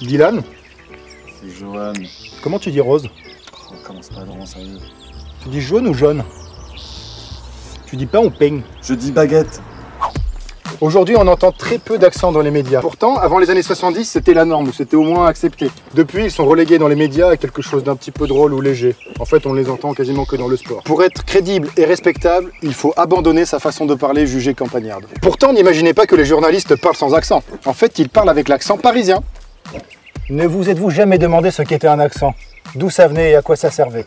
Dylan? C'est Johan. Comment tu dis rose? Oh, commence pas vraiment sérieux. Tu dis jaune ou jaune? Tu dis pain ou peigne? Je dis baguette. Aujourd'hui, on entend très peu d'accent dans les médias. Pourtant, avant les années 70, c'était la norme, ou c'était au moins accepté. Depuis, ils sont relégués dans les médias à quelque chose d'un petit peu drôle ou léger. En fait, on les entend quasiment que dans le sport. Pour être crédible et respectable, il faut abandonner sa façon de parler jugée campagnarde. Pourtant, n'imaginez pas que les journalistes parlent sans accent. En fait, ils parlent avec l'accent parisien. Ne vous êtes-vous jamais demandé ce qu'était un accent? D'où ça venait et à quoi ça servait?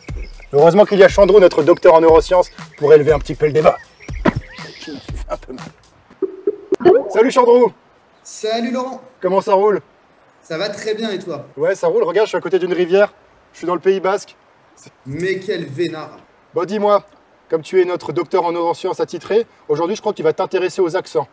Heureusement qu'il y a Chandro, notre docteur en neurosciences, pour élever un petit peu le débat. Je me suis fait un peu mal. Salut Chandro! Salut Laurent! Comment ça roule? Ça va très bien et toi? Ouais, ça roule. Regarde, je suis à côté d'une rivière. Je suis dans le Pays Basque. Mais quel vénard! Bon, dis-moi, comme tu es notre docteur en neurosciences attitré, aujourd'hui, je crois que tu vas t'intéresser aux accents.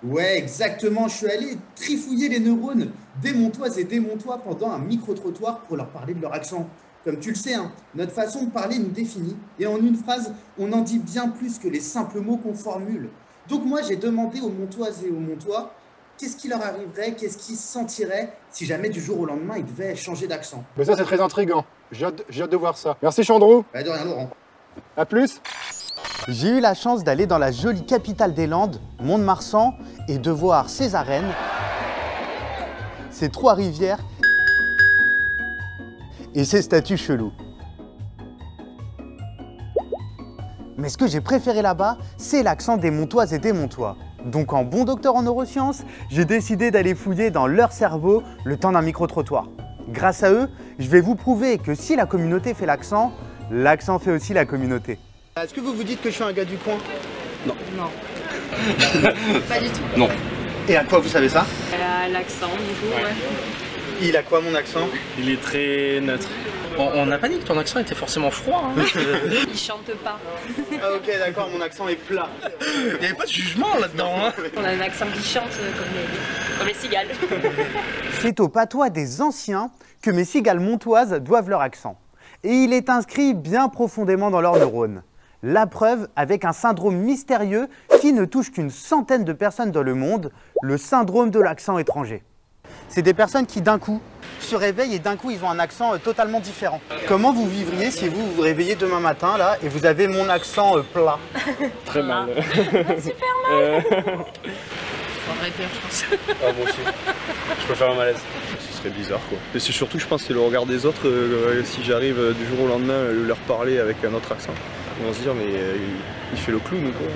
Ouais, exactement. Je suis allé trifouiller les neurones des Montoises et des Montois pendant un micro-trottoir pour leur parler de leur accent. Comme tu le sais, hein, notre façon de parler nous définit. Et en une phrase, on en dit bien plus que les simples mots qu'on formule. Donc moi, j'ai demandé aux Montoises et aux Montois qu'est-ce qui leur arriverait, qu'est-ce qu'ils sentiraient si jamais du jour au lendemain, ils devaient changer d'accent. Mais ça, c'est très intriguant. J'ai hâte de voir ça. Merci Chandro. Bah de rien, Laurent. À plus. J'ai eu la chance d'aller dans la jolie capitale des Landes, Mont-de-Marsan, et de voir ses arènes, ses trois rivières et ses statues cheloues. Mais ce que j'ai préféré là-bas, c'est l'accent des Montoises et des Montois. Donc en bon docteur en neurosciences, j'ai décidé d'aller fouiller dans leur cerveau le temps d'un micro-trottoir. Grâce à eux, je vais vous prouver que si la communauté fait l'accent fait aussi la communauté. Est-ce que vous vous dites que je suis un gars du coin? Non. Pas du tout. Non. Et à quoi vous savez ça? L'accent, du coup, ouais. Il a quoi mon accent? Il est très neutre. On n'a pas dit que ton accent était forcément froid. Hein. Il chante pas. Ah ok, d'accord, mon accent est plat. Il n'y avait pas de jugement là-dedans. Hein. On a un accent qui chante comme les cigales. C'est au patois des anciens que mes cigales montoises doivent leur accent. Et il est inscrit bien profondément dans leurs neurones. La preuve avec un syndrome mystérieux qui ne touche qu'une centaine de personnes dans le monde, le syndrome de l'accent étranger. C'est des personnes qui d'un coup se réveillent et d'un coup ils ont un accent totalement différent. Comment vous vivriez si vous vous réveillez demain matin là et vous avez mon accent plat? Très mal. Super mal. Faudrait peur, je pense. Ah, moi aussi. Je peux faire un malaise. Ce serait bizarre quoi. Et c'est surtout, je pense, c'est le regard des autres. Si j'arrive du jour au lendemain leur parler avec un autre accent, ils vont se dire mais il fait le clown ou quoi.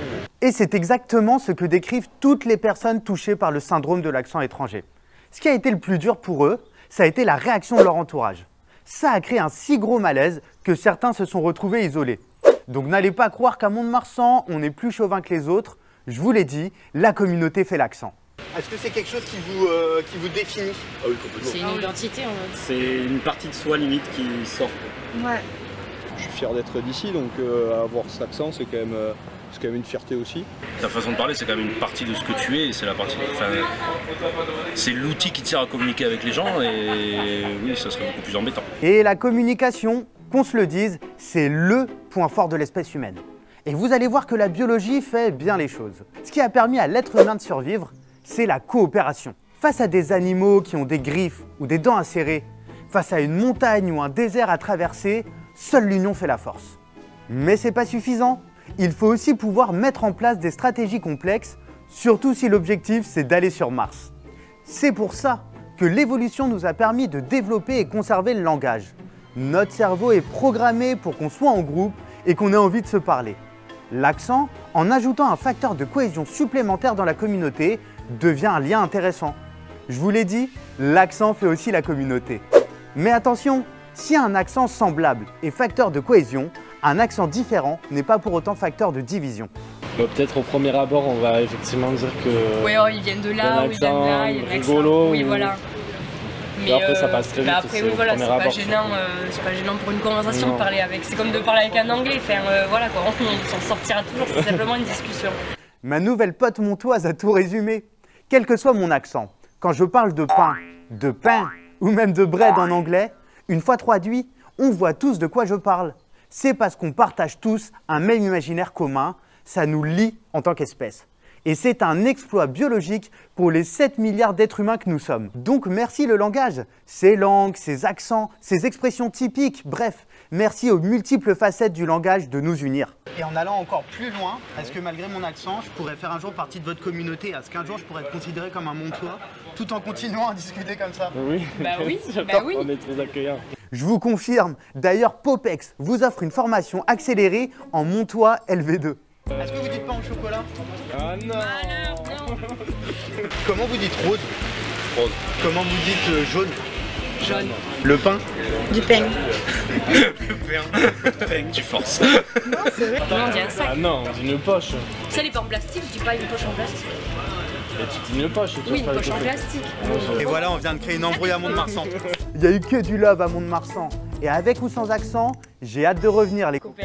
Et c'est exactement ce que décrivent toutes les personnes touchées par le syndrome de l'accent étranger. Ce qui a été le plus dur pour eux, ça a été la réaction de leur entourage. Ça a créé un si gros malaise que certains se sont retrouvés isolés. Donc n'allez pas croire qu'à Mont-de-Marsan, on est plus chauvin que les autres. Je vous l'ai dit, la communauté fait l'accent. Est-ce que c'est quelque chose qui vous définit? Ah oui, complètement. C'est une identité, en fait. C'est une partie de soi limite qui sort. Ouais. Je suis fier d'être d'ici, donc avoir cet accent, c'est quand même une fierté aussi. Ta façon de parler, c'est quand même une partie de ce que tu es. C'est la partie. Enfin, c'est l'outil qui te sert à communiquer avec les gens, et oui, ça serait beaucoup plus embêtant. Et la communication, qu'on se le dise, c'est le point fort de l'espèce humaine. Et vous allez voir que la biologie fait bien les choses. Ce qui a permis à l'être humain de survivre, c'est la coopération. Face à des animaux qui ont des griffes ou des dents acérées, face à une montagne ou un désert à traverser, seule l'union fait la force. Mais c'est pas suffisant. Il faut aussi pouvoir mettre en place des stratégies complexes, surtout si l'objectif c'est d'aller sur Mars. C'est pour ça que l'évolution nous a permis de développer et conserver le langage. Notre cerveau est programmé pour qu'on soit en groupe et qu'on ait envie de se parler. L'accent, en ajoutant un facteur de cohésion supplémentaire dans la communauté, devient un lien intéressant. Je vous l'ai dit, l'accent fait aussi la communauté. Mais attention, si un accent semblable est facteur de cohésion, un accent différent n'est pas pour autant facteur de division. Peut-être au premier abord, on va effectivement dire que... Ouais, oh, ils viennent de là, ou ils viennent de là, il y a un accent. Rigolo, oui, voilà. Mais après, ça passe très vite. Après, oui, voilà, c'est pas gênant pour une conversation de parler avec. C'est comme de parler avec un anglais. Enfin, voilà, quoi, on s'en sortira toujours, c'est simplement une discussion. Ma nouvelle pote montoise a tout résumé. Quel que soit mon accent, quand je parle de pain ou même de bread en anglais, une fois traduit, on voit tous de quoi je parle. C'est parce qu'on partage tous un même imaginaire commun, ça nous lie en tant qu'espèce. Et c'est un exploit biologique pour les 7 milliards d'êtres humains que nous sommes. Donc merci le langage, ses langues, ses accents, ses expressions typiques, bref, merci aux multiples facettes du langage de nous unir. Et en allant encore plus loin, est-ce que malgré mon accent, je pourrais faire un jour partie de votre communauté? Est-ce qu'un jour je pourrais être considéré comme un Montois, tout en continuant à discuter comme ça? Oui, Bah oui, bien sûr, bah oui. on est très accueillants. Je vous confirme, d'ailleurs Popex vous offre une formation accélérée en Montois LV2. Est-ce que vous dites pain au chocolat? Ah non. Non. Comment vous dites rose? Rose. Comment vous dites jaune? Jaune. Le pain? Du pain. Tu forces. Non, on dit un sac. Ah non, on dit une poche. Ça, les pains en plastique, je dis pas une poche en plastique. Et tu dis une poche. tu Oui, vas une faire poche en les plastique. Et voilà, on vient de créer une embrouille à Mont-de-Marsan. Il y a eu que du love à Mont-de-Marsan. Et avec ou sans accent, j'ai hâte de revenir les Copains.